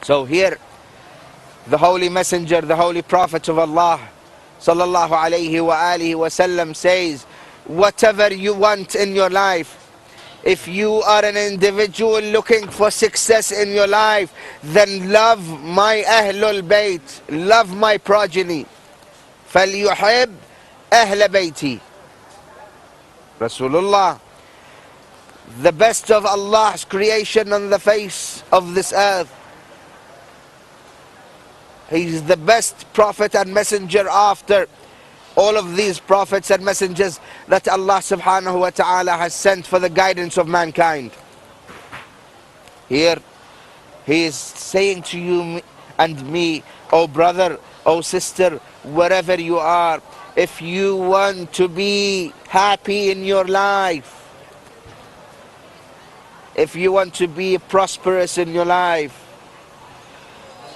So here, the Holy Messenger, the Holy Prophet of Allah, sallallahu alayhi wa alihi wasallam, says, whatever you want in your life, if you are an individual looking for success in your life, then love my Ahlul Bayt, love my progeny. فَلْيُحِبْ أَهْلَ بَيْتِي. Rasulullah, the best of Allah's creation on the face of this earth. He's the best prophet and messenger after all of these prophets and messengers that Allah subhanahu wa ta'ala has sent for the guidance of mankind. Here, He is saying to you and me, oh brother, oh sister, wherever you are, if you want to be happy in your life, if you want to be prosperous in your life,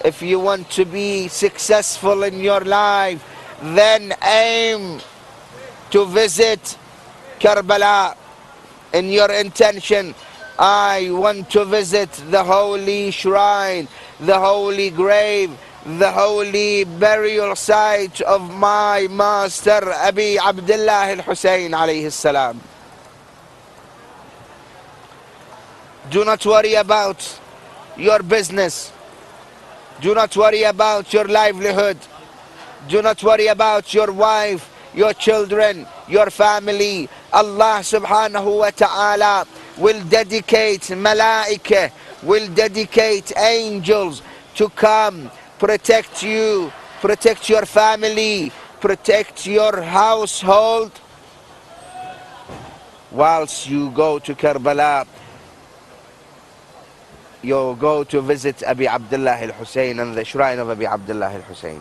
if you want to be successful in your life, then aim to visit Karbala in your intention. I want to visit the holy shrine, the holy grave, the holy burial site of my master Abi Abdullah al-Hussein alayhi salam. Do not worry about your business. Do not worry about your livelihood. Do not worry about your wife, your children, your family. Allah subhanahu wa ta'ala will dedicate malaika, will dedicate angels to come protect you, protect your family, protect your household whilst you go to Karbala. You go to visit Abi Abdullah al-Hussein and the shrine of Abi Abdullah al-Hussein.